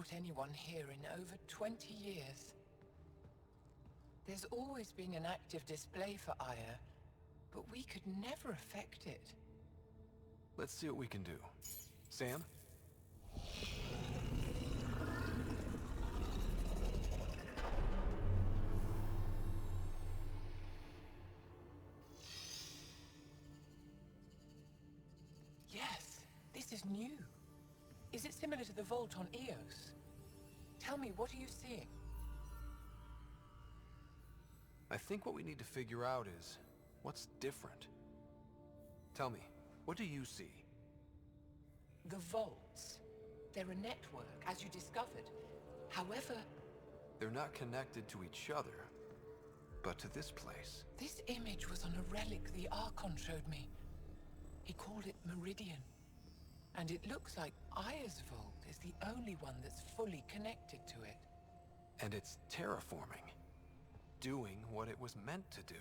brought anyone here in over 20 years. There's always been an active display for Aya, but we could never affect it. Let's see what we can do. Sam? Yes, this is new. Is it similar to the vault on Eos? Tell me, what are you seeing? I think what we need to figure out is, what's different? Tell me, what do you see? The vaults. They're a network, as you discovered. However, They're not connected to each other, but to this place. this image was on a relic the Archon showed me. He called it Meridian. And it looks like Aya's vault is the only one that's fully connected to it. And it's terraforming. Doing what it was meant to do.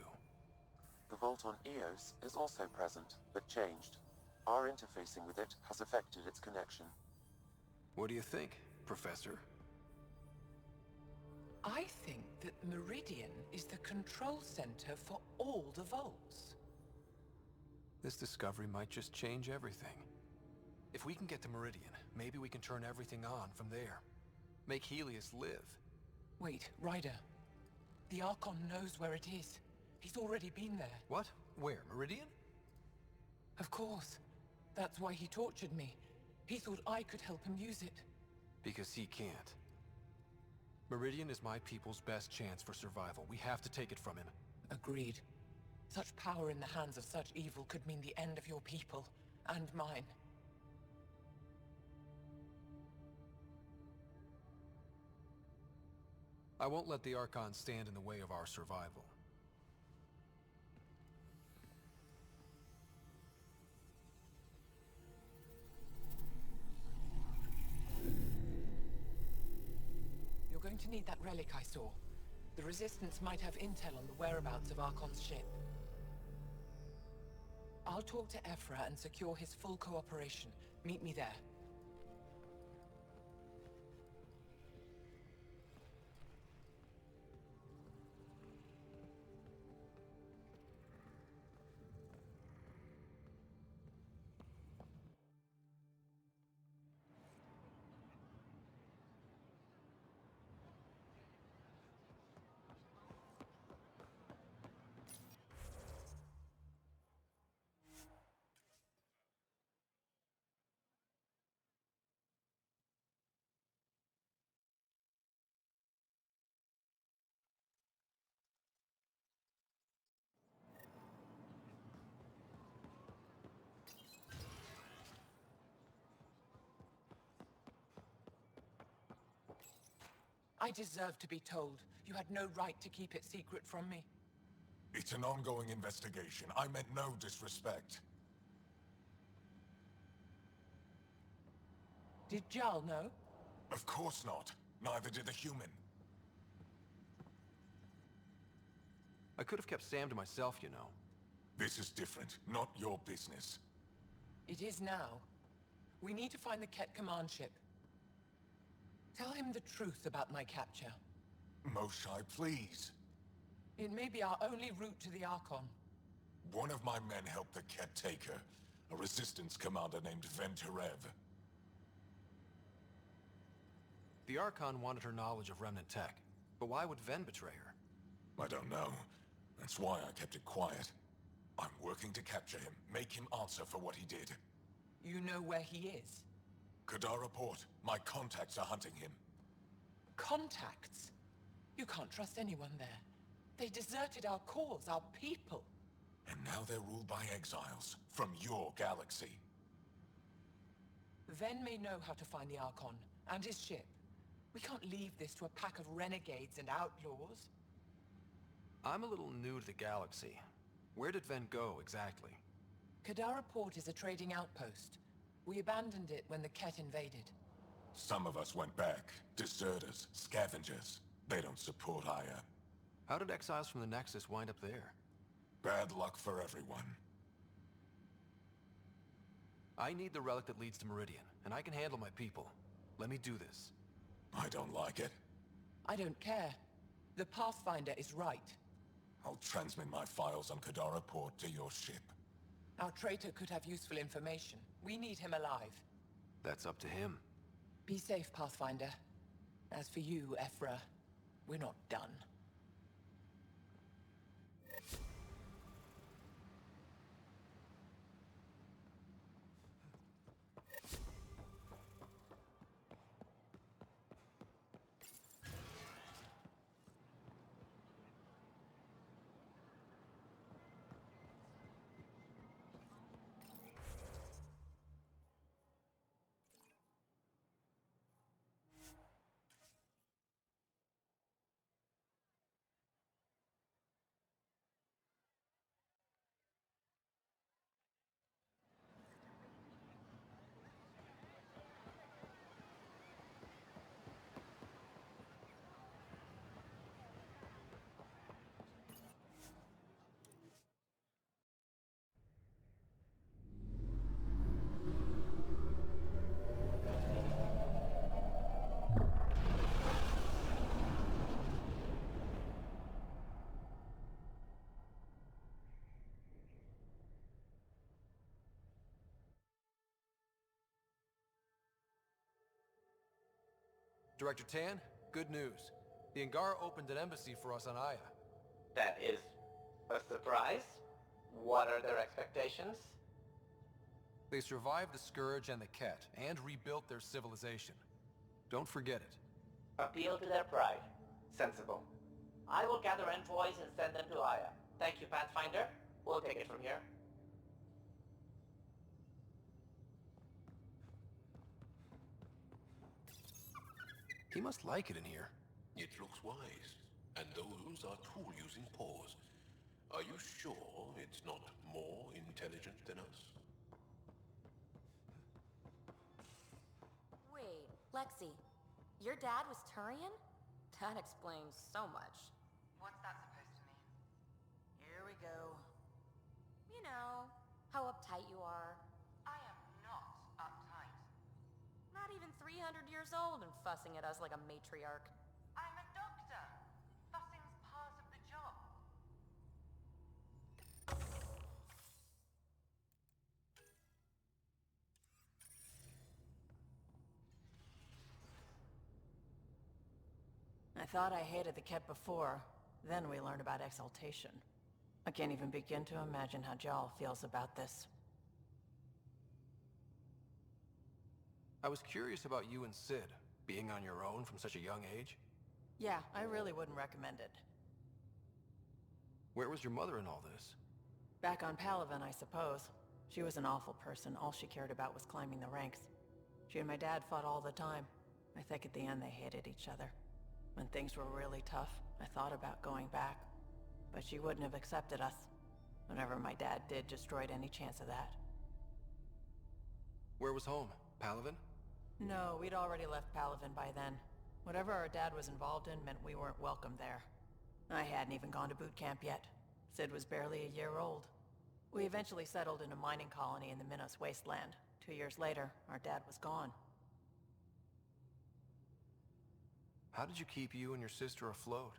The vault on Eos is also present, but changed. Our interfacing with it has affected its connection. What do you think, Professor? I think that Meridian is the control center for all the vaults. This discovery might just change everything. If we can get to Meridian, maybe we can turn everything on from there. Make Helios live. Wait, Ryder. The Archon knows where it is. He's already been there. What? Where? Meridian? Of course. That's why he tortured me. He thought I could help him use it. Because he can't. Meridian is my people's best chance for survival. We have to take it from him. Agreed. Such power in the hands of such evil could mean the end of your people, and mine. I won't let the Archon stand in the way of our survival. You're going to need that relic I saw. The Resistance might have intel on the whereabouts of Archon's ship. I'll talk to Ephra and secure his full cooperation. Meet me there. I deserve to be told. You had no right to keep it secret from me. It's an ongoing investigation. I meant no disrespect. Did Jal know? Of course not. Neither did the human. I could have kept Sam to myself, you know. This is different. Not your business. It is now. We need to find the Ket command ship. Tell him the truth about my capture. Moshai, please. It may be our only route to the Archon. One of my men helped the Ket Taker, a resistance commander named Venturev. The Archon wanted her knowledge of Remnant tech, but why would Ven betray her? I don't know. That's why I kept it quiet. I'm working to capture him, make him answer for what he did. You know where he is? Kadara Port. My contacts are hunting him. Contacts? You can't trust anyone there. They deserted our cause, our people. And now they're ruled by exiles from your galaxy. Ven may know how to find the Archon and his ship. We can't leave this to a pack of renegades and outlaws. I'm a little new to the galaxy. Where did Ven go, exactly? Kadara Port is a trading outpost. We abandoned it when the Ket invaded. Some of us went back. Deserters, scavengers. They don't support Aya. How did exiles from the Nexus wind up there? Bad luck for everyone. I need the relic that leads to Meridian, and I can handle my people. Let me do this. I don't like it. I don't care. The Pathfinder is right. I'll transmit my files on Kadara port to your ship. Our traitor could have useful information. We need him alive. That's up to him. Be safe, Pathfinder. As for you, Ephra, we're not done. Director Tan, good news. The Angara opened an embassy for us on Aya. That is a surprise. What are their expectations? They survived the Scourge and the Ket, and rebuilt their civilization. Don't forget it. Appeal to their pride. Sensible. I will gather envoys and send them to Aya. Thank you, Pathfinder. We'll take it from here. He must like it in here. It looks wise, and those are tool-using paws. Are you sure it's not more intelligent than us? Wait, Lexi, your dad was Turian? That explains so much. What's that supposed to mean? Here we go. You know, how uptight you are. I am not uptight. Not even 300 years old and fussing at us like a matriarch. I'm a doctor. Fussing's part of the job. I thought I hated the Ket before. Then we learned about exaltation. I can't even begin to imagine how Jal feels about this. I was curious about you and Sid, being on your own from such a young age. Yeah, I really wouldn't recommend it. Where was your mother in all this? Back on Palaven, I suppose. She was an awful person. All she cared about was climbing the ranks. She and my dad fought all the time. I think at the end they hated each other. When things were really tough, I thought about going back. But she wouldn't have accepted us. Whatever my dad did destroyed any chance of that. Where was home? Palaven? No, we'd already left Palaven by then. Whatever our dad was involved in meant we weren't welcome there. I hadn't even gone to boot camp yet. Sid was barely a year old. We eventually settled in a mining colony in the Minos wasteland. 2 years later, our dad was gone. How did you keep you and your sister afloat?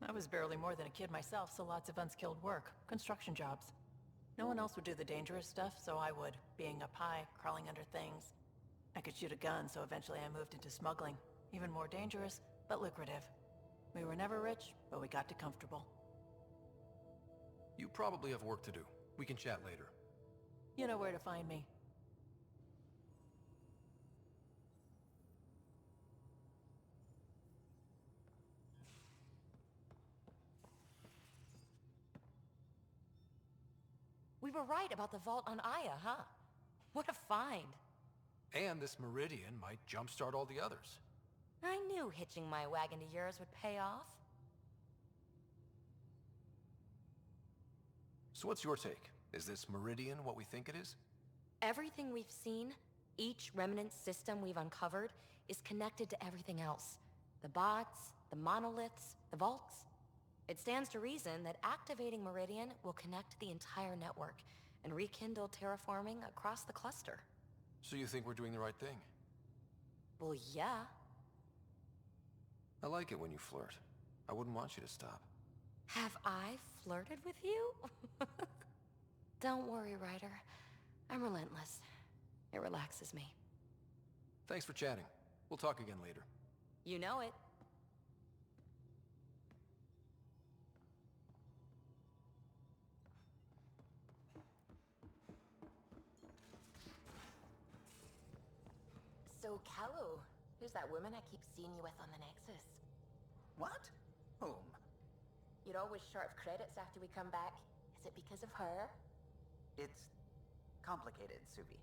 I was barely more than a kid myself, so lots of unskilled work. Construction jobs. No one else would do the dangerous stuff, so I would. Being up high, crawling under things. I could shoot a gun, so eventually I moved into smuggling. Even more dangerous, but lucrative. We were never rich, but we got to comfortable. You probably have work to do. We can chat later. You know where to find me. We were right about the vault on Aya, huh? What a find. And this Meridian might jumpstart all the others. I knew hitching my wagon to yours would pay off. So what's your take? Is this Meridian what we think it is? Everything we've seen, each remnant system we've uncovered, is connected to everything else. The bots, the monoliths, the vaults. It stands to reason that activating Meridian will connect the entire network and rekindle terraforming across the cluster. So you think we're doing the right thing? Well, yeah. I like it when you flirt. I wouldn't want you to stop. Have I flirted with you? Don't worry, Ryder. I'm relentless. It relaxes me. Thanks for chatting. We'll talk again later. You know it. So, Callow, who's that woman I keep seeing you with on the Nexus? What? Whom? You're always short of credits after we come back. Is it because of her? It's complicated, Suvi.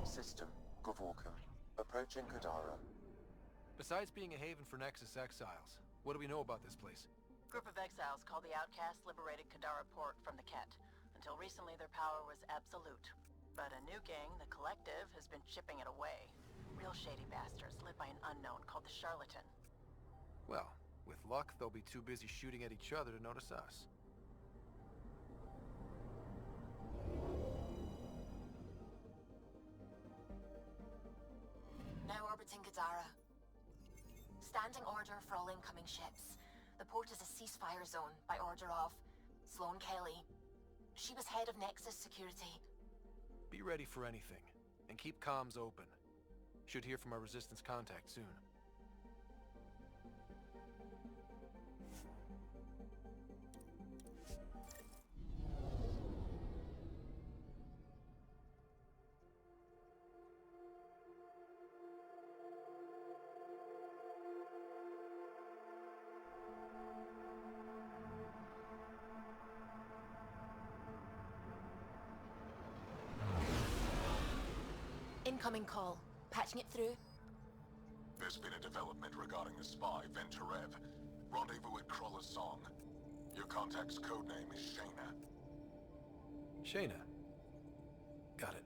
System, Gavorkum. Approaching Kadara. Besides being a haven for Nexus exiles, what do we know about this place? Group of exiles called the Outcasts liberated Kadara port from the Ket. Until recently, their power was absolute. But a new gang, the Collective, has been chipping it away. Real shady bastards led by an unknown called the Charlatan. Well, with luck, they'll be too busy shooting at each other to notice us. Now orbiting Kadara. Standing order for all incoming ships. The port is a ceasefire zone by order of Sloane Kelly. She was head of Nexus security. Be ready for anything, and keep comms open. Should hear from our Resistance contact soon. Incoming call. Patching it through. There's been a development regarding the spy, Venturev. Rendezvous at Kroller's Song. Your contact's codename is Shayna. Shayna. Got it.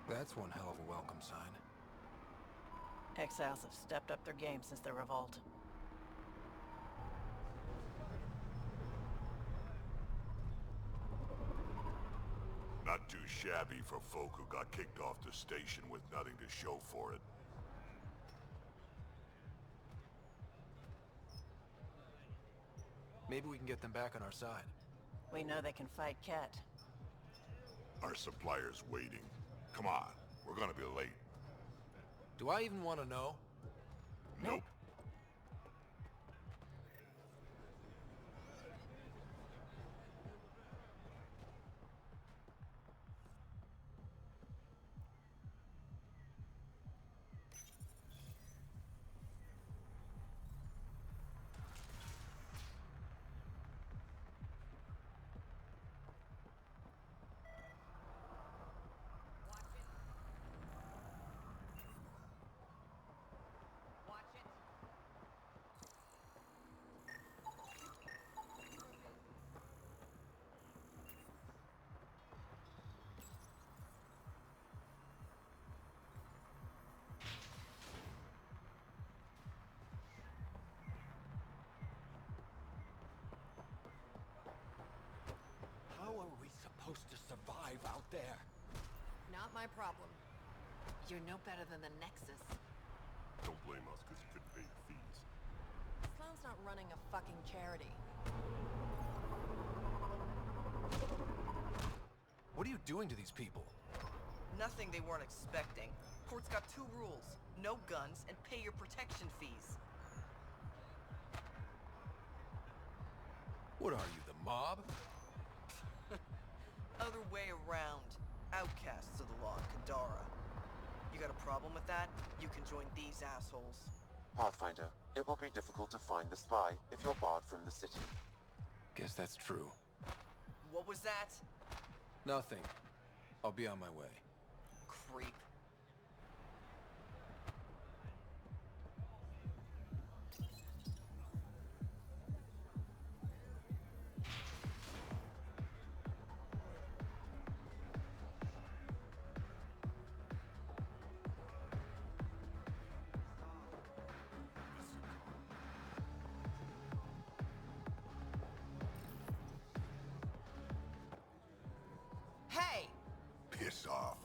That's one hell of a welcome sign. Exiles have stepped up their game since the revolt. Not too shabby for folk who got kicked off the station with nothing to show for it. Maybe we can get them back on our side. We know they can fight Ket. Our supplier's waiting. Come on, we're gonna be late. Do I even want to know? Nope. alive out there. Not my problem. You're no better than the Nexus. Don't blame us because you couldn't pay your fees. Sloan's not running a fucking charity. What are you doing to these people? Nothing they weren't expecting. Court's got 2 rules. No guns and pay your protection fees. What are you, the mob? Other way around. Outcasts of the law, Kadara. You got a problem with that? You can join these assholes. Pathfinder, it will be difficult to find the spy if you're barred from the city. Guess that's true. What was that? Nothing. I'll be on my way. Creep. Hey! Piss off.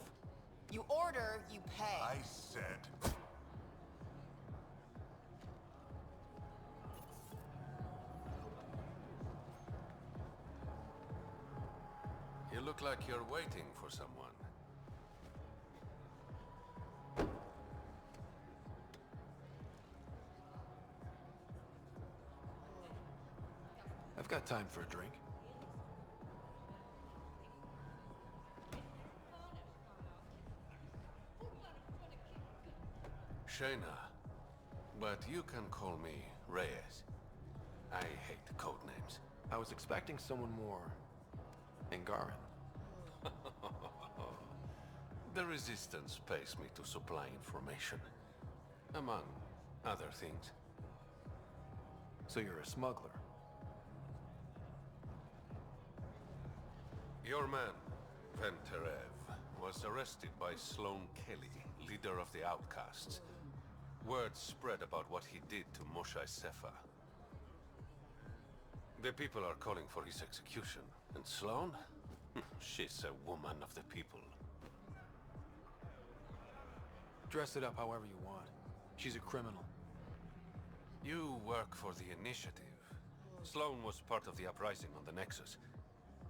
You order, you pay. I said. You look like you're waiting for someone. I've got time for a drink. Shayna, but you can call me Reyes. I hate code names. I was expecting someone more... Angaran. The Resistance pays me to supply information, among other things. So you're a smuggler? Your man, Venterev, was arrested by Sloan Kelly, leader of the Outcasts. Word spread about what he did to Moshae Sefa. The people are calling for his execution. And Sloan? She's a woman of the people. Dress it up however you want. She's a criminal. You work for the Initiative. Sloan was part of the uprising on the Nexus.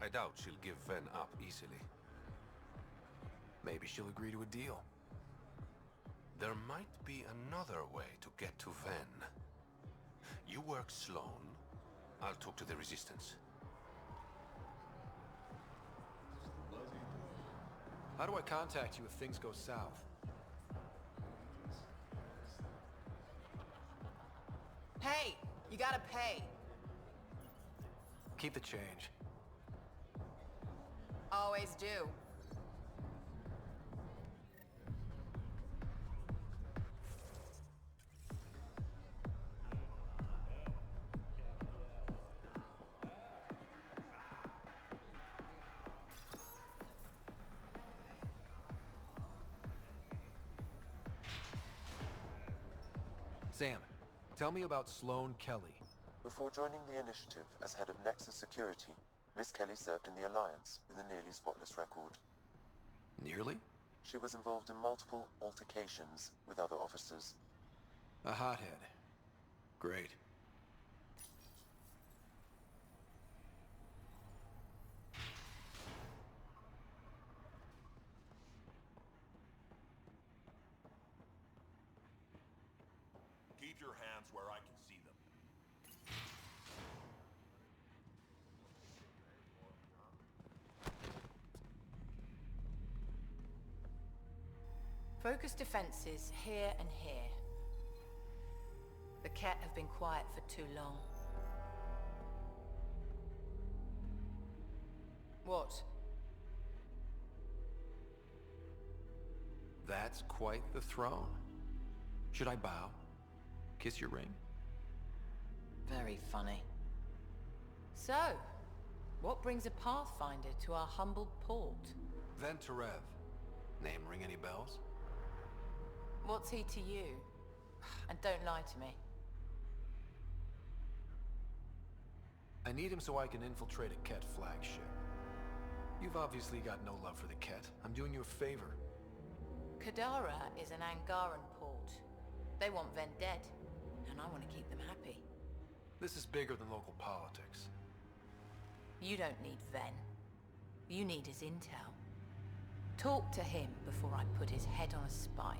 I doubt she'll give Ven up easily. Maybe she'll agree to a deal. There might be another way to get to Ven. You work Sloan, I'll talk to the Resistance. How do I contact you if things go south? Hey! You gotta pay! Keep the change. Always do. Sam, tell me about Sloan Kelly. Before joining the Initiative as head of Nexus Security, Miss Kelly served in the Alliance with a nearly spotless record. Nearly? She was involved in multiple altercations with other officers. A hothead. Great. Keep your hands where I can see them. Focus defenses here and here. The Ket have been quiet for too long. What? That's quite the throne. Should I bow? Kiss your ring? Very funny. So, what brings a Pathfinder to our humble port? Venterev. Name ring any bells? What's he to you? And don't lie to me. I need him so I can infiltrate a Ket flagship. You've obviously got no love for the Ket. I'm doing you a favor. Kadara is an Angaran port. They want Ven dead, and I want to keep them happy. This is bigger than local politics. You don't need Ven. You need his intel. Talk to him before I put his head on a spike.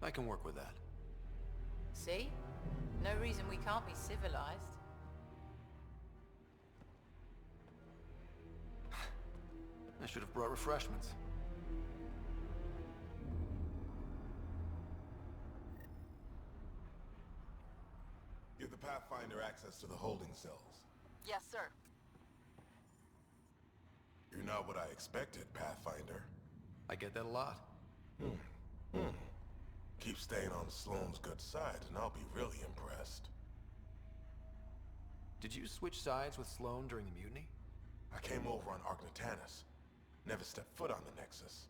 I can work with that. See? No reason we can't be civilized. I should have brought refreshments. Give the Pathfinder access to the holding cells. Yes, sir. You're not what I expected, Pathfinder. I get that a lot. Keep staying on Sloane's good side, and I'll be really impressed. Did you switch sides with Sloane during the mutiny? I came over on Argnatanus. Never stepped foot on the Nexus.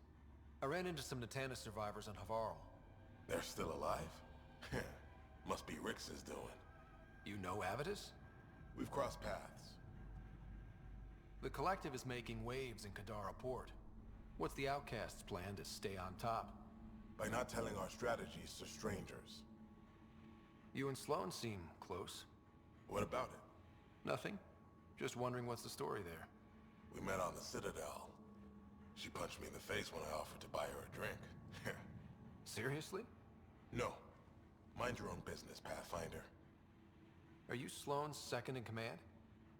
I ran into some Natanus survivors on Havarl. They're still alive? Must be Rix's doing. You know Avitus? We've crossed paths. The Collective is making waves in Kadara port. What's the Outcast's plan to stay on top? By not telling our strategies to strangers. You and Sloane seem close. What about it? Nothing. Just wondering what's the story there. We met on the Citadel. She punched me in the face when I offered to buy her a drink. Seriously? No. Mind your own business, Pathfinder. Are you Sloane's second in command?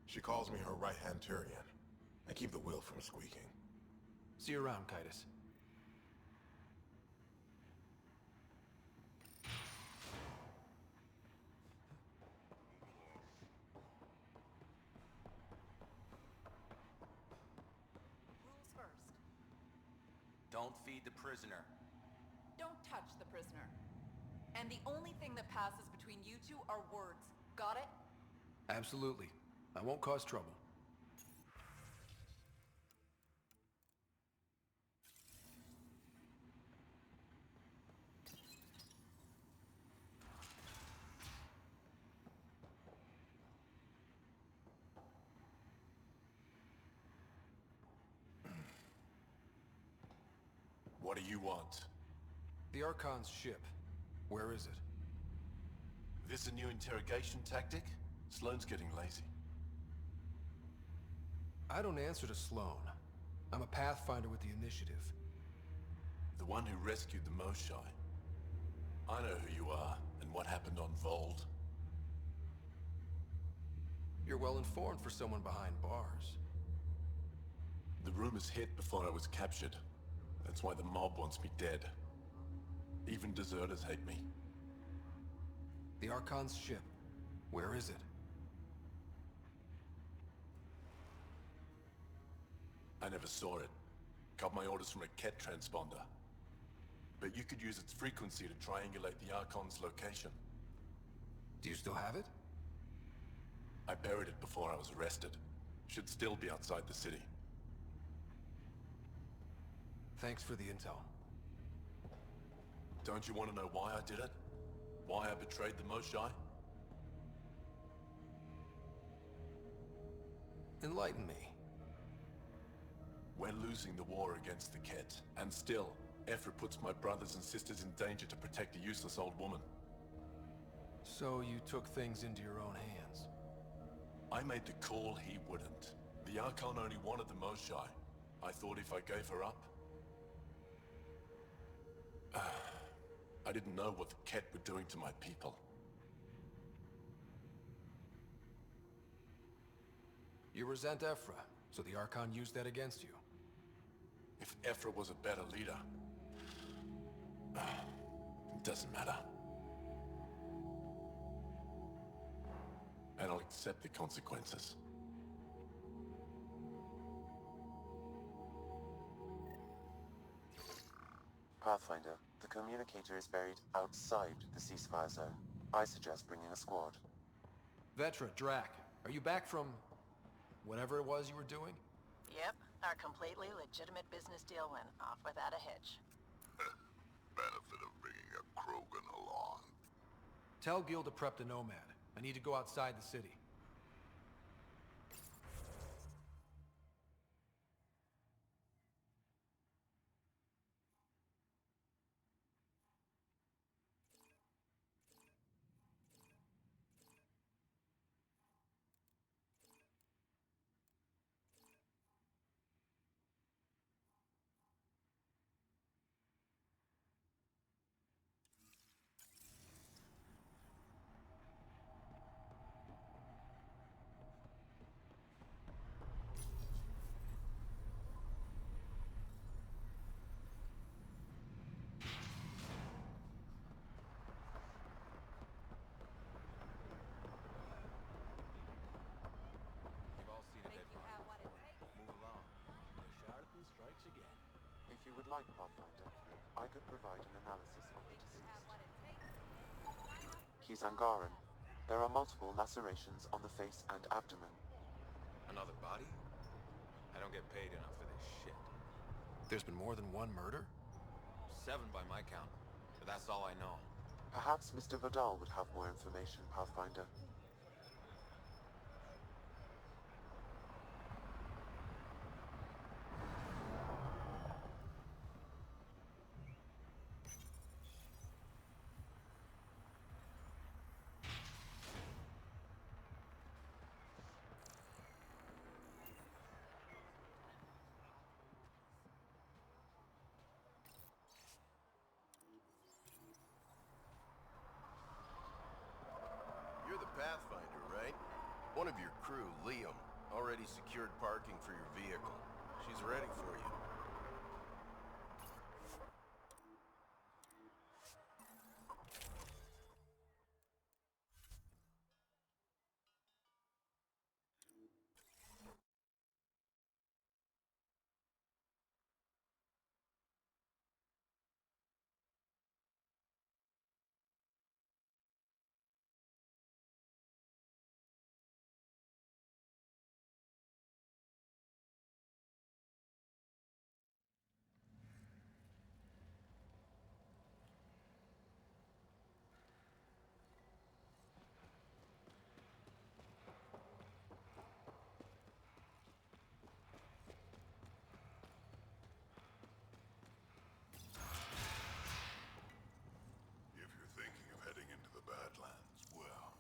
She calls me her right-hand Turian. I keep the wheel from squeaking. See you around, Kitus. Rules first. Don't feed the prisoner. Don't touch the prisoner. And the only thing that passes between you two are words. Got it? Absolutely. I won't cause trouble. What do you want? The Archon's ship. Where is it? This a new interrogation tactic? Sloane's getting lazy. I don't answer to Sloane. I'm a Pathfinder with the initiative. The one who rescued the Moshai. I know who you are, and what happened on Vold. You're well informed for someone behind bars. The rumors hit before I was captured. That's why the mob wants me dead. Even deserters hate me. The Archon's ship. Where is it? I never saw it. Got my orders from a Ket transponder. But you could use its frequency to triangulate the Archon's location. Do you still have it? I buried it before I was arrested. Should still be outside the city. Thanks for the intel. Don't you want to know why I did it? Why I betrayed the Moshai? Enlighten me. We're losing the war against the Ket, and still, Effra puts my brothers and sisters in danger to protect a useless old woman. So you took things into your own hands? I made the call he wouldn't. The Archon only wanted the Moshai. I thought if I gave her up... I didn't know what the Ket were doing to my people. You resent Effra, so the Archon used that against you. If Effra was a better leader... it doesn't matter. And I'll accept the consequences. Pathfinder, the communicator is buried outside the ceasefire zone. I suggest bringing a squad. Vetra, Drac, are you back from... whatever it was you were doing? Yep, our completely legitimate business deal went off without a hitch. Benefit of bringing a Krogan along. Tell Gil to prep the Nomad. I need to go outside the city. like, Pathfinder, I could provide an analysis of the deceased. He's Angaran. There are multiple lacerations on the face and abdomen. Another body? I don't get paid enough for this shit. There's been more than one murder? 7 by my count, but that's all I know. Perhaps Mr. Vidal would have more information, Pathfinder. You're the Pathfinder, right? One of your crew, Liam, already secured parking for your vehicle. She's ready for you. If you're thinking of heading into the Badlands, well,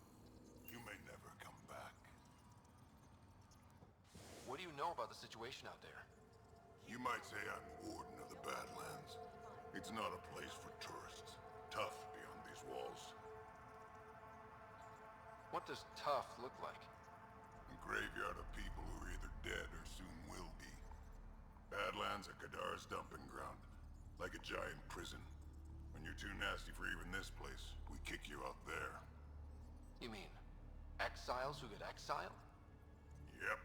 you may never come back. What do you know about the situation out there? You might say I'm warden of the Badlands. It's not a place for tourists. Tough beyond these walls. What does tough look like? A graveyard of people who are either dead or soon will be. Badlands are Kadara's dumping ground. Like a giant prison. When you're too nasty for even this place, we kick you out there. You mean exiles who get exiled? Yep.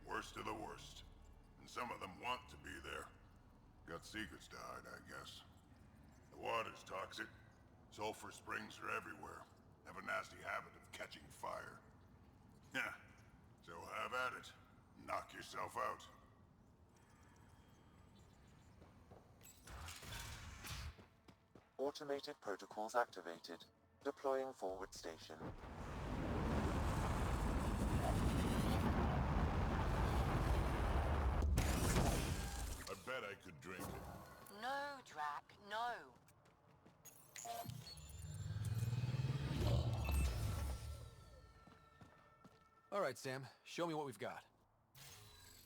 Worst of the worst. And some of them want to be there. Got secrets to hide, I guess. The water's toxic. Sulfur springs are everywhere. Have a nasty habit of catching fire. Yeah. So have at it. Knock yourself out. Automated protocols activated. Deploying forward station. I bet I could drink it. No, Drac, no. All right, Sam. Show me what we've got.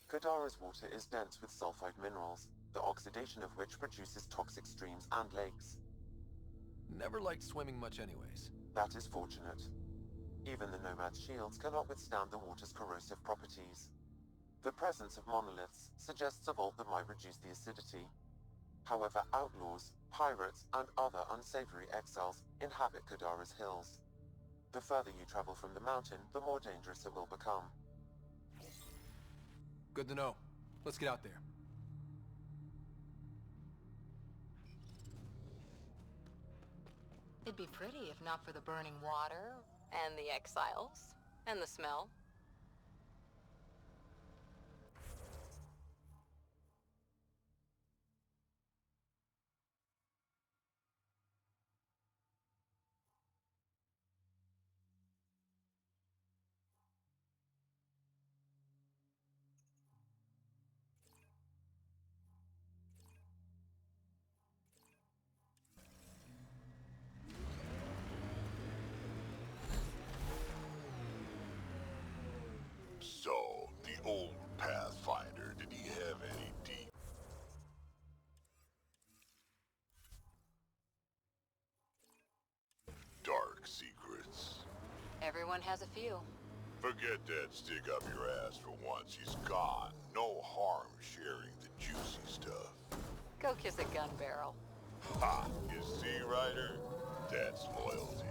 Kadara's water is dense with sulfide minerals, the oxidation of which produces toxic streams and lakes. Never liked swimming much anyways. That is fortunate. Even the Nomad's shields cannot withstand the water's corrosive properties. The presence of monoliths suggests a vault that might reduce the acidity. However, outlaws, pirates, and other unsavory exiles inhabit Kadara's hills. The further you travel from the mountain, the more dangerous it will become. Good to know. Let's get out there. It'd be pretty if not for the burning water, and the exiles, and the smell. So, the old Pathfinder, did he have any deep... dark secrets? Everyone has a few. Forget that stick up your ass for once. He's gone. No harm sharing the juicy stuff. Go kiss a gun barrel. Ha! You see, Ryder? That's loyalty.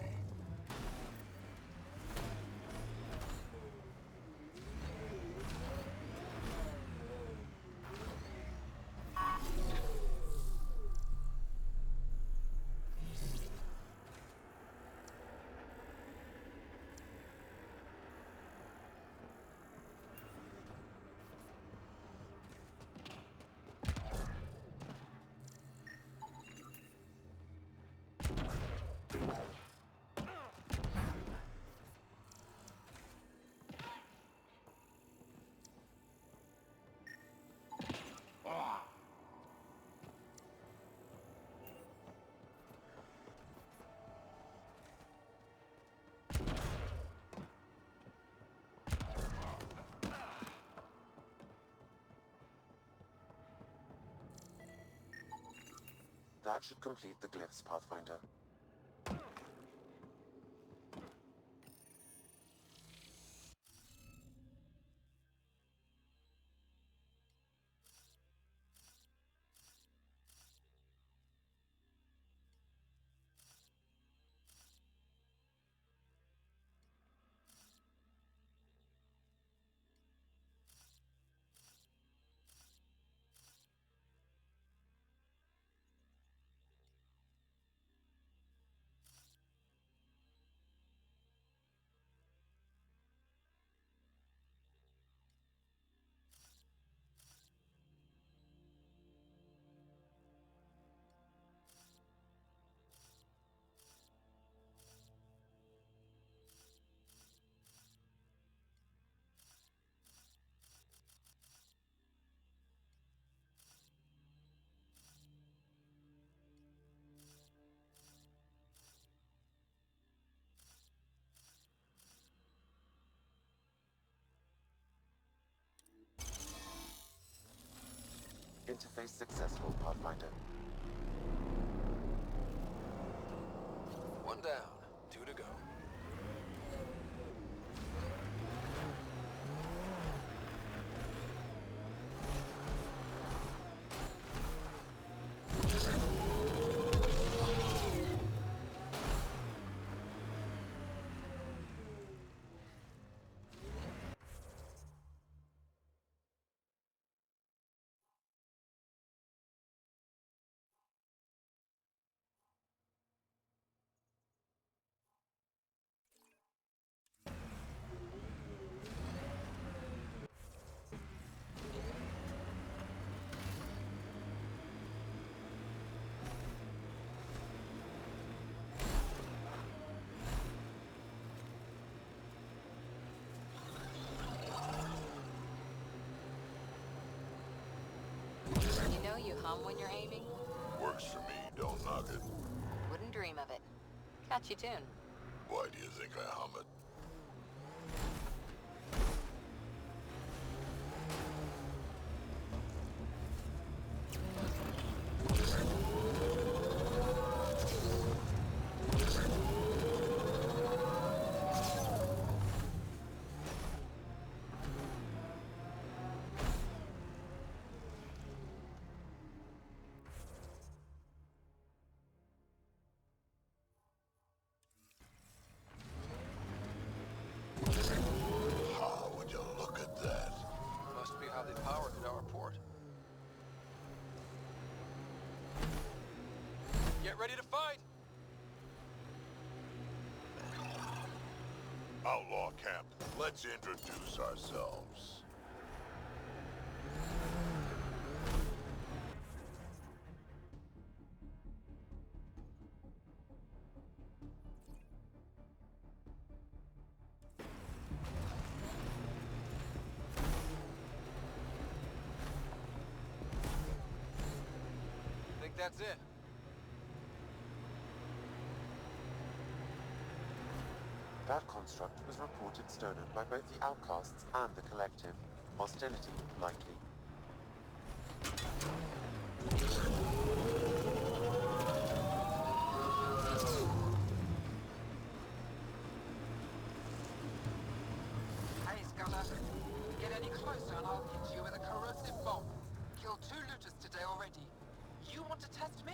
That should complete the glyphs, Pathfinder. Interface successful, Pathfinder. One down, 2 to go. You know you hum when you're aiming? Works for me, don't knock it. Wouldn't dream of it. Catchy tune. Why do you think I hum it? How would you look at that? Must be how they powered our port. Get ready to fight! Outlaw camp, let's introduce ourselves. Think that's it. That construct was reported stolen by both the Outcasts and the Collective. Hostility likely. Hey, Scudder. Get any closer and I'll hit you with a corrosive bomb. Killed 2 looters today already. You want to test me?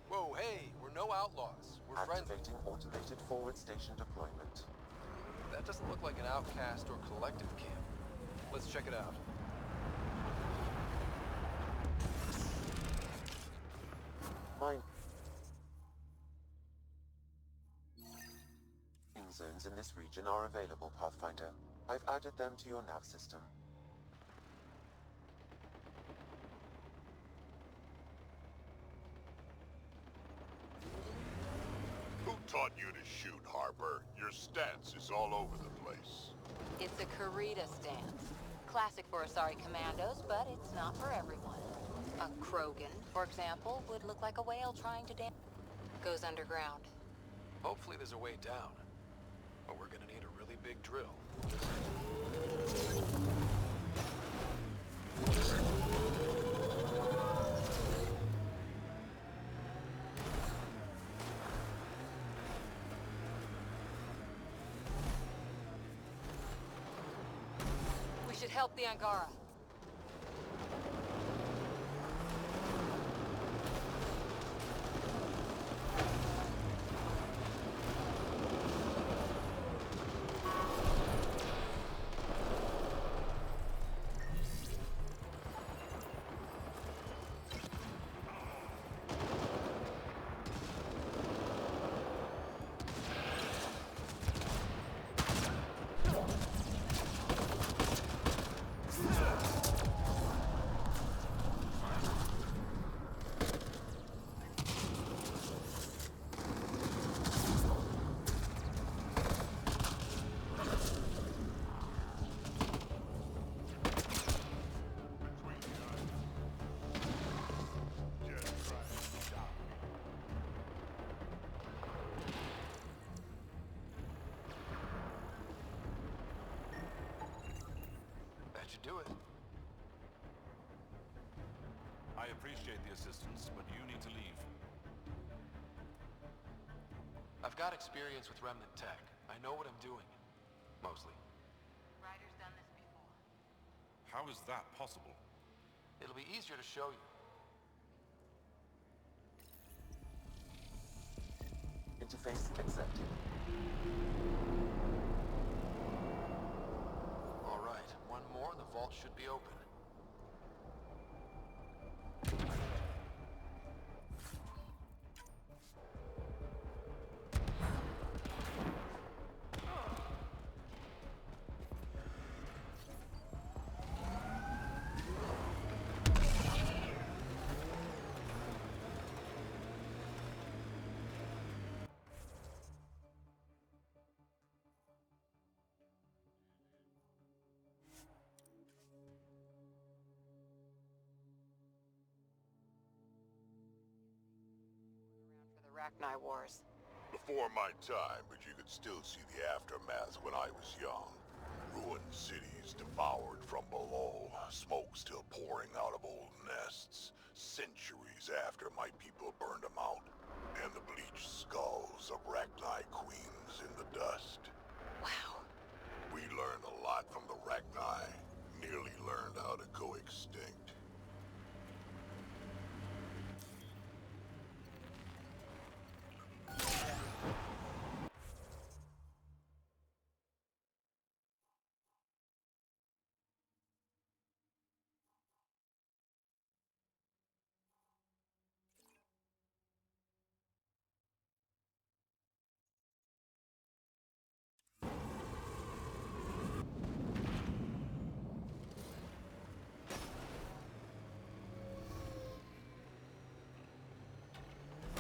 Whoa, hey, we're no outlaws. We're friends. Activating automated forward station deployment. That doesn't look like an outcast or collective camp. Let's check it out. Mining zones in this region are available, Pathfinder. I've added them to your nav system. Who taught you to shoot, Harper? Your stance is all over the place. It's a Karita stance. Classic for Asari commandos, but it's not for everyone. A Krogan, for example, would look like a whale trying to dam. Goes underground. Hopefully there's a way down. But we're gonna need a really big drill. help the Angara. That should do it. I appreciate the assistance, but you need to leave. I've got experience with Remnant tech. I know what I'm doing. Mostly. Ryder's done this before. How is that possible? It'll be easier to show you. Interface accepted. All right, one more and the vault should be open. For the Rachni Wars. Before my time, but you could still see the aftermath when I was young. Ruined cities devoured from below, smoke still pouring out of old nests, centuries after my people burned them out, and the bleached skulls of Rachni queens in the dust. Wow. We learned a lot from the Rachni, nearly learned how to go extinct.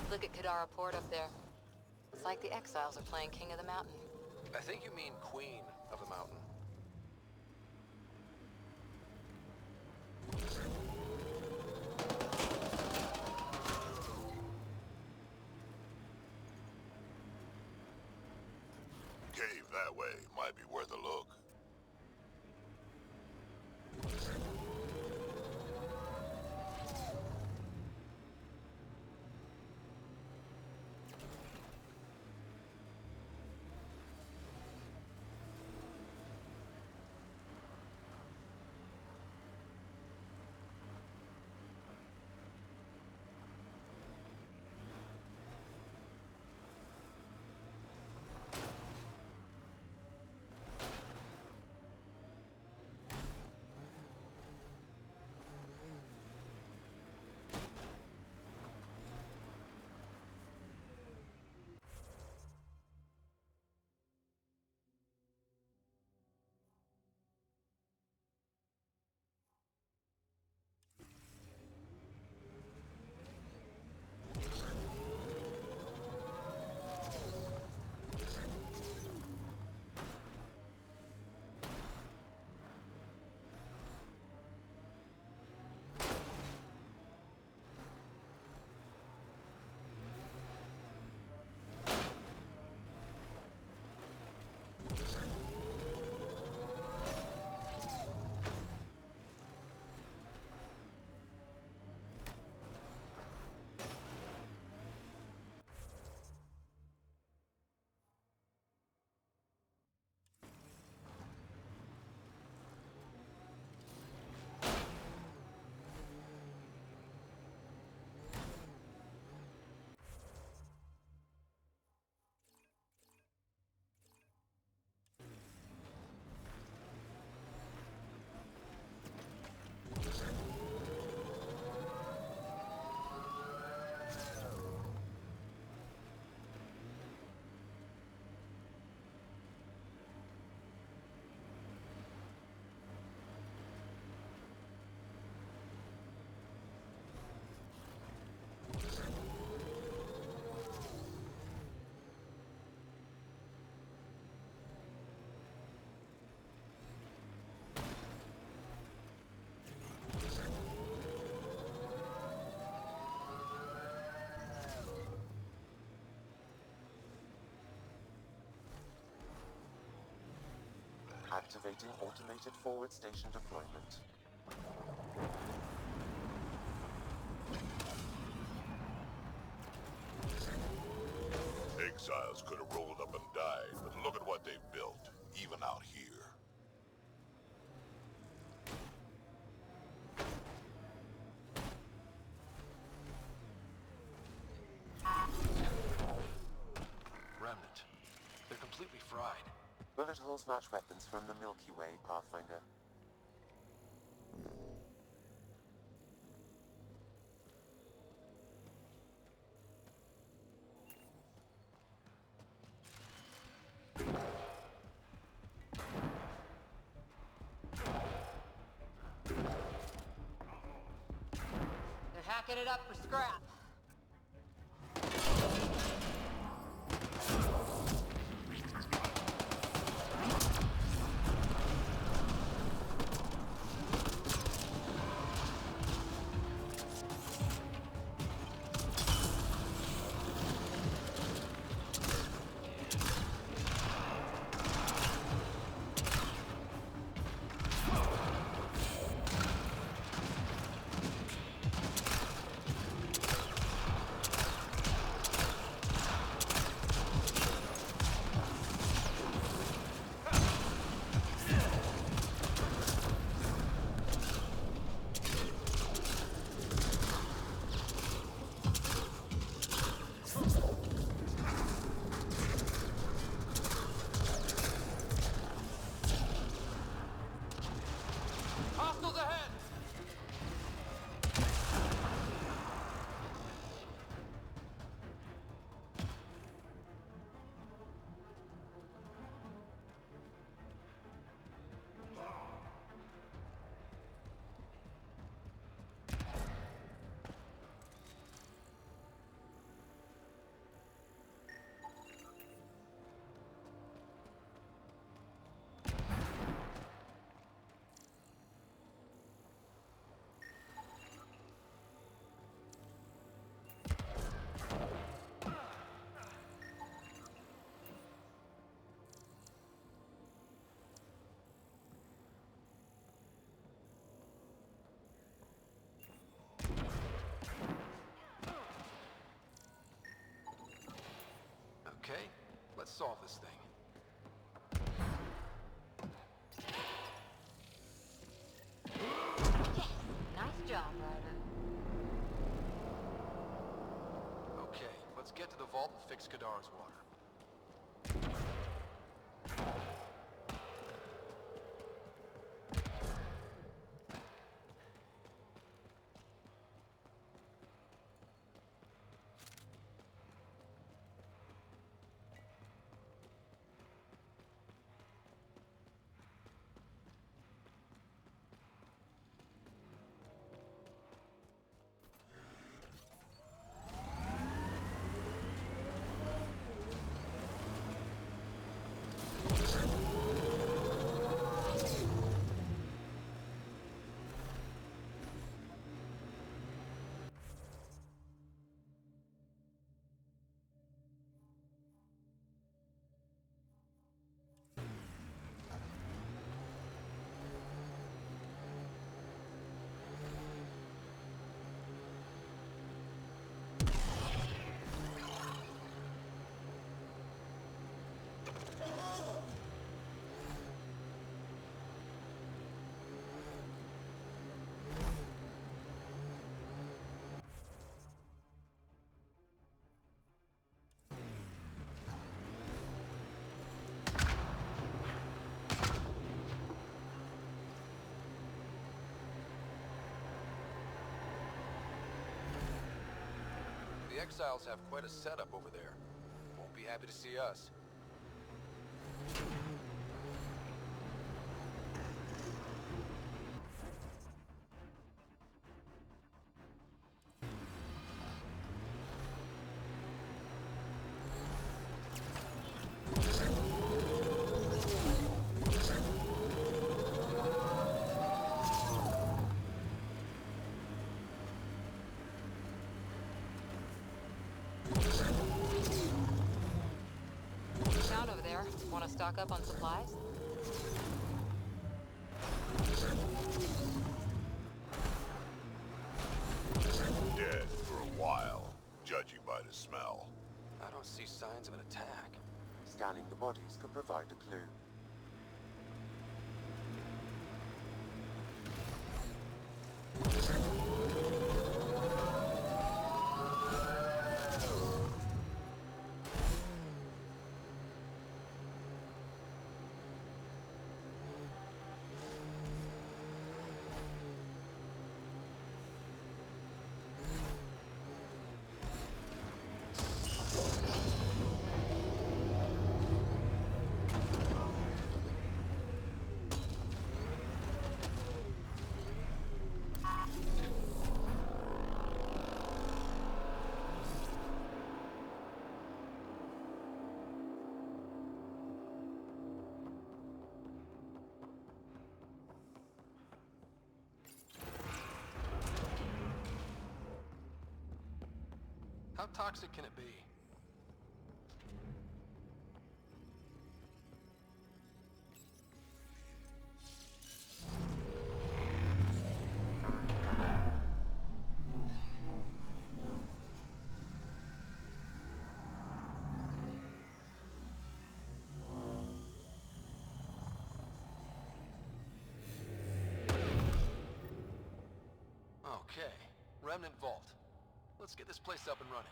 Look at Kadara Port up there. It's like the exiles are playing King of the Mountain. I think you mean Queen of the Mountain. Cave that way might be worth a look. Activating automated forward station deployment. Exiles could have rolled up and died, but look at what they've built, even out here. Remnant. They're completely fried. Bullet holes match weapons from the Milky Way, Pathfinder. They're hacking it up for scrap. Hostiles ahead! Okay, let's solve this thing. Nice job, Ryder. Okay, let's get to the vault and fix Kadara's water. The Exiles have quite a setup over there. Won't be happy to see us. Down over there. Want to stock up on supplies? Dead for a while, judging by the smell. I don't see signs of an attack. Scanning the bodies could provide a clue. How toxic can it be? Okay, Remnant Vault. Let's get this place up and running.